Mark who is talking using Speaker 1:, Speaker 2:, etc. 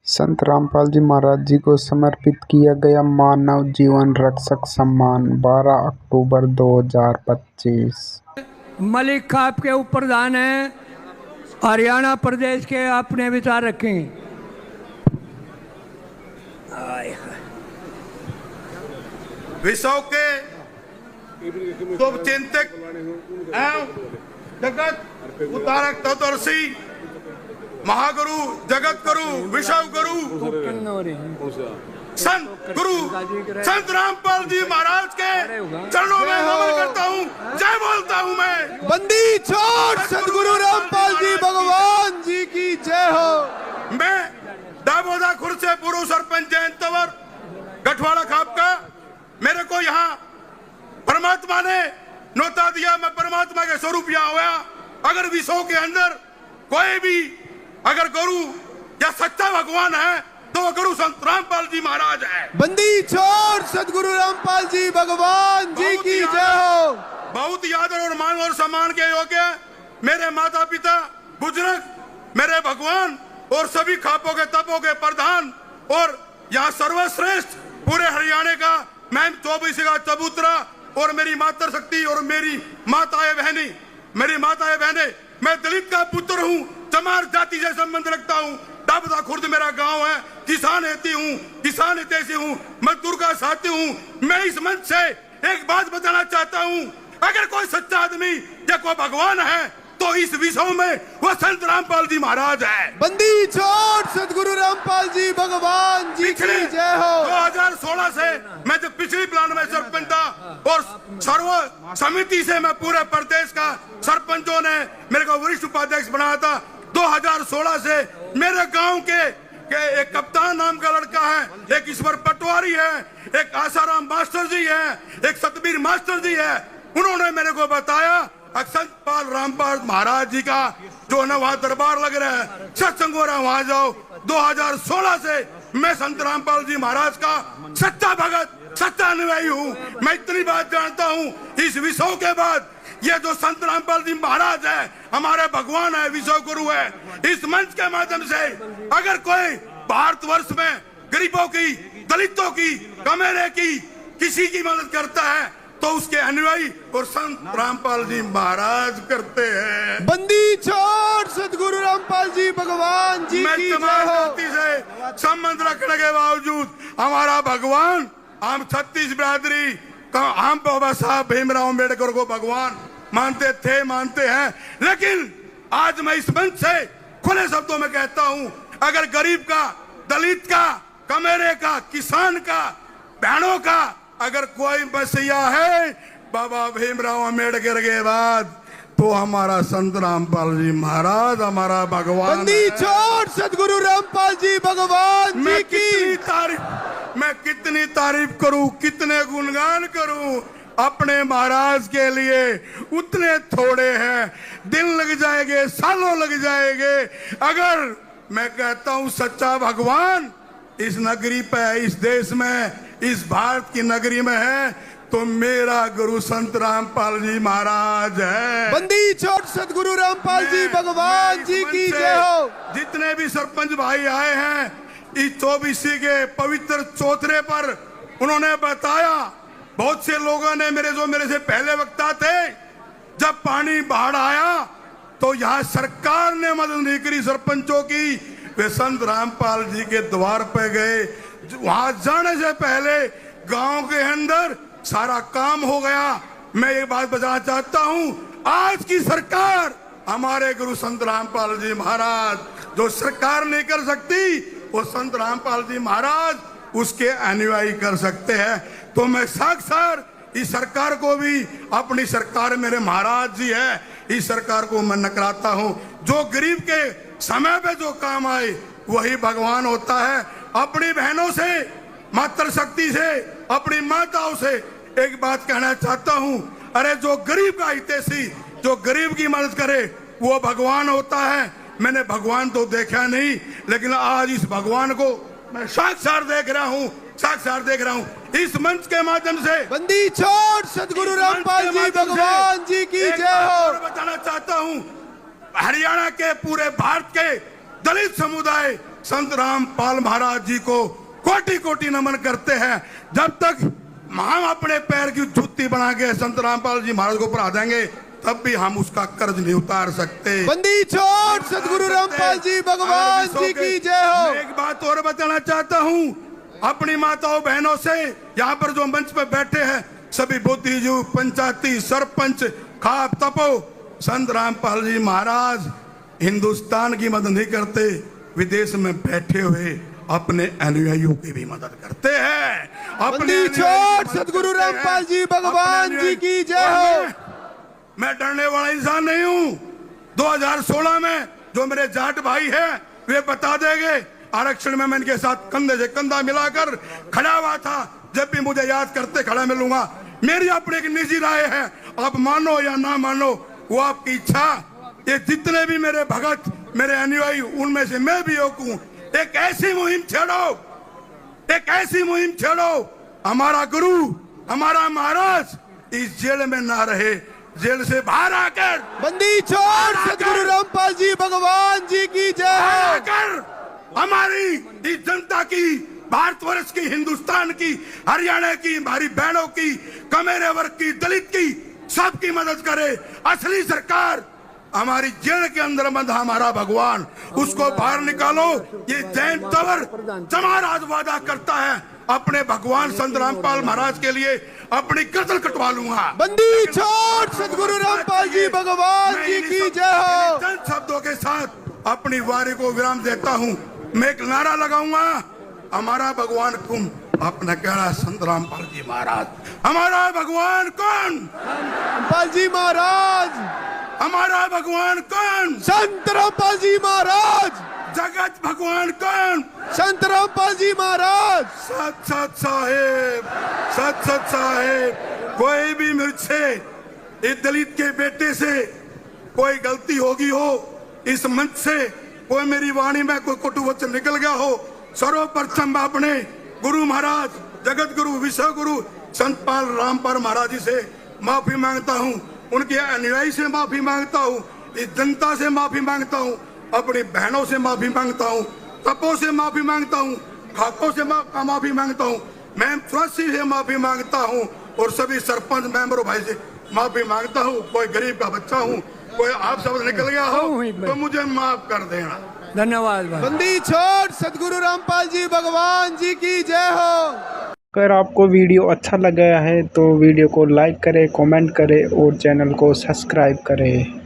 Speaker 1: संत रामपाल जी महाराज जी को समर्पित किया गया मानव जीवन रक्षक सम्मान 12 अक्टूबर 2025।
Speaker 2: मलिक खाप के उप प्रधान हैं हरियाणा प्रदेश के, अपने विचार रखें।
Speaker 3: विश्व के शुभ चिंतक एवं जगत उद्धारक तत्वदर्शी महागुरु जगत गुरु विश्व गुरु संत गुरु संत रामपाल जी महाराज के चरणों में नमन करता हूँ, जय बोलता हूँ मैं।
Speaker 4: बंदी छोड़ सदगुरु रामपाल जी भगवान जी की जय हो।
Speaker 3: मैं दामोदा खुर्द से पूर्व सरपंच जयंत तंवर गठवाड़ा खाप का, मेरे को यहाँ परमात्मा ने नौता दिया, मैं परमात्मा के स्वरूप यहाँ हुआ। अगर विश्व के अंदर कोई भी अगर गुरु या सच्चा भगवान है तो गुरु संत रामपाल जी महाराज है।
Speaker 4: बंदी छोड़ सदगुरु रामपाल जी भगवान जी की जय हो।
Speaker 3: बहुत ही आदर और मान और सम्मान के योग्य मेरे माता पिता बुजुर्ग, मेरे भगवान और सभी खापों के तपों के प्रधान और यहाँ सर्वश्रेष्ठ पूरे हरियाणा का मैं 24 का चबूतरा और मेरी मातृ शक्ति और मेरी माताएं बहनें, मैं दलित का पुत्र हूँ, चमार जाति से संबंध रखता हूँ। दामोदा खुर्द मेरा गांव है, किसान हितैषी हूँ, मजदूर का साथी हूँ। मैं इस मंच से एक बात बताना चाहता हूँ, अगर कोई सच्चा आदमी या कोई भगवान है तो इस विश्व में वो संत रामपाल जी महाराज है।
Speaker 4: बंदी छोड़ सदगुरु रामपाल जी भगवान जी की जय हो।
Speaker 3: 2016 से मैं जब पिछली प्लान में सरपंच था और सर्व समिति से मैं पूरे प्रदेश का सरपंचों ने मेरे को वरिष्ठ उपाध्यक्ष बनाया था। 2016 से मेरे गांव के एक कप्तान नाम का लड़का है, एक ईश्वर पटवारी है, एक आसाराम मास्टर जी है, एक सतबीर मास्टर जी है। उन्होंने मेरे को बताया संत पाल रामपाल महाराज जी का जो है वहाँ दरबार लग रहा है, सत्संग हो रहा है, वहाँ जाओ। 2016 से मैं संत रामपाल जी महाराज का सच्चा भगत सच्चा अनुयायी हूँ। मैं इतनी बात जानता हूँ, इस विश्व के बाद ये जो संत रामपाल जी महाराज है हमारे भगवान है, विश्व गुरु है। इस मंच के माध्यम से अगर कोई भारतवर्ष में गरीबों की, दलितों की, कमेरे की किसी की मदद करता है तो उसके अनुयायी और संत रामपाल जी महाराज करते हैं।
Speaker 4: बंदी छोड़ सदगुरु रामपाल जी भगवान जी की जय हो।
Speaker 3: से संबंध रखने के बावजूद हमारा भगवान, हम 36 बिरादरी हम बाबा साहब भीमराव अम्बेडकर को भगवान मानते थे, मानते हैं। लेकिन आज मैं इस मंच से खुले शब्दों में कहता हूं, अगर गरीब का, दलित का, कमेरे का, किसान का, बहनों का अगर कोई बसिया है बाबा भीमराव अम्बेडकर के बाद तो हमारा संत रामपाल जी महाराज हमारा भगवान।
Speaker 4: बंदी छोड़ सदगुरु रामपाल जी भगवान जी की
Speaker 3: मैं कितनी तारीफ करूं, कितने गुणगान करूं अपने महाराज के लिए, उतने थोड़े हैं। दिन लग जाएंगे, सालों लग जाएंगे। अगर मैं कहता हूं सच्चा भगवान इस नगरी पे, इस देश में, इस भारत की नगरी में है तो मेरा गुरु संत रामपाल जी महाराज है।
Speaker 4: बंदी छोड़ सदगुरु रामपाल जी भगवान जी की जय हो।
Speaker 3: जितने भी सरपंच भाई आए हैं इस 24 के पवित्र चौथरे पर, उन्होंने बताया, बहुत से लोगों ने मेरे से पहले वक्ता थे, जब पानी बाढ़ आया तो यहाँ सरकार ने मदद नहीं करी सरपंचों की, वे संत रामपाल जी के द्वार पे गए। वहां जाने से पहले गांव के अंदर सारा काम हो गया। मैं ये बात बताना चाहता हूं, आज की सरकार हमारे गुरु संत रामपाल जी महाराज, जो सरकार नहीं कर सकती वो संत रामपाल जी महाराज उसके अनुयायी कर सकते हैं। तो मैं साक्षात इस सरकार को भी, अपनी सरकार मेरे महाराज जी है, इस सरकार को मैं नकराता हूं। जो गरीब के समय पे जो काम आए वही भगवान होता है। अपनी बहनों से, मातृ शक्ति से, अपनी माताओं से एक बात कहना चाहता हूं, अरे जो गरीब का हितैषी, जो गरीब की मदद करे वो भगवान होता है। मैंने भगवान तो देखा नहीं, लेकिन आज इस भगवान को मैं साक्षात देख रहा हूं इस मंच के माध्यम से।
Speaker 4: बंदी छोड़ सदगुरु रामपाल जी भगवान जी की जय हो।
Speaker 3: बताना चाहता हूं, हरियाणा के, पूरे भारत के दलित समुदाय संत रामपाल महाराज जी को कोटि कोटि नमन करते हैं। जब तक हम अपने पैर की जूती बना के संत रामपाल जी महाराज को पढ़ा देंगे तब भी हम उसका कर्ज नहीं उतार सकते।
Speaker 4: बंदी छोड़ सदगुरु रामपाल जी भगवान जी की जय हो।
Speaker 3: मैं एक बात और बताना चाहता हूँ अपनी माताओं बहनों से, यहाँ पर जो मंच पर बैठे हैं सभी बुद्धिजीवी, पंचायती सरपंच, खाप तपो, संत रामपाल जी महाराज हिंदुस्तान की मदद नहीं करते, विदेश में बैठे हुए अपने अनुयायियों की भी मदद करते हैं।
Speaker 4: बंदी छोड़ सदगुरु रामपाल जी भगवान जी की जय हो।
Speaker 3: मैं डरने वाला इंसान नहीं हूँ। 2016 में जो मेरे जाट भाई हैं वे बता देंगे, आरक्षण में मैं इनके साथ कंधे से कंधा मिलाकर खड़ा हुआ था। जब भी मुझे याद करते खड़ा मिलूंगा। मेरी अपनी एक निजी राय है, आप मानो या ना मानो वो आपकी इच्छा। ये जितने भी मेरे भगत, मेरे अनुयायी, उनमें से मैं भी एक हूँ। एक ऐसी मुहिम छेड़ो, एक ऐसी मुहिम छेड़ो, हमारा गुरु, हमारा महाराज इस जेल में ना रहे, जेल से बाहर आकर
Speaker 4: बंदी छोड़ सदगुरु रामपाल जी भगवान जी की जय हो।
Speaker 3: आकर हमारी इस जनता की, भारतवर्ष की, हिंदुस्तान की, हरियाणा की, हमारी बहनों की, कमेरे वर्ग की, दलित की, सबकी मदद करे। असली सरकार हमारी जेल के अंदर बंद हमारा भगवान, उसको बाहर निकालो। ये जैन तवर जमाराज वादा करता है अपने भगवान संत रामपाल महाराज के लिए अपनी गर्दन कटवा लूंगा।
Speaker 4: बंदी छोड़ सदगुरु रामपाल जी भगवान जी की जय हो।
Speaker 3: चंद शब्दों के साथ अपनी वारी को विराम देता हूँ। मैं एक नारा लगाऊंगा, हमारा भगवान कौन? आपने कहा संत रामपाल जी महाराज। हमारा भगवान कौन?
Speaker 4: रामपाल जी महाराज।
Speaker 3: हमारा भगवान कौन?
Speaker 4: संत रामपाल जी महाराज।
Speaker 3: जगत भगवान कौन?
Speaker 4: संत रामपाल जी महाराज।
Speaker 3: सत सत साहेब, सत सत साहेब। कोई भी मुझसे, इस दलित के बेटे से कोई गलती होगी हो, इस मंच से कोई मेरी वाणी में कोई कटु वचन निकल गया हो, सर्वप्रथम मैं अपने गुरु महाराज, जगत गुरु, विश्व गुरु संत पाल रामपाल महाराज जी से माफी मांगता हूँ, उनके अनुयायी से माफी मांगता हूँ, इस जनता से माफी मांगता हूँ, अपनी बहनों से माफी मांगता हूँ, तपों से माफी मांगता हूँ, खाकों से माफी मांगता हूँ, मैं स्वास्थ्य से माफी मांगता हूँ और सभी सरपंच मेंबरों भाई से माफी मांगता हूँ। कोई गरीब का बच्चा हूँ, कोई आप शब्द निकल गया हो तो मुझे माफ कर देना।
Speaker 2: धन्यवाद भाई।
Speaker 4: बंदी छोड़ सदगुरु रामपाल जी भगवान जी की जय हो।
Speaker 1: अगर आपको वीडियो अच्छा लगा है तो वीडियो को लाइक करें, कमेंट करें और चैनल को सब्सक्राइब करें।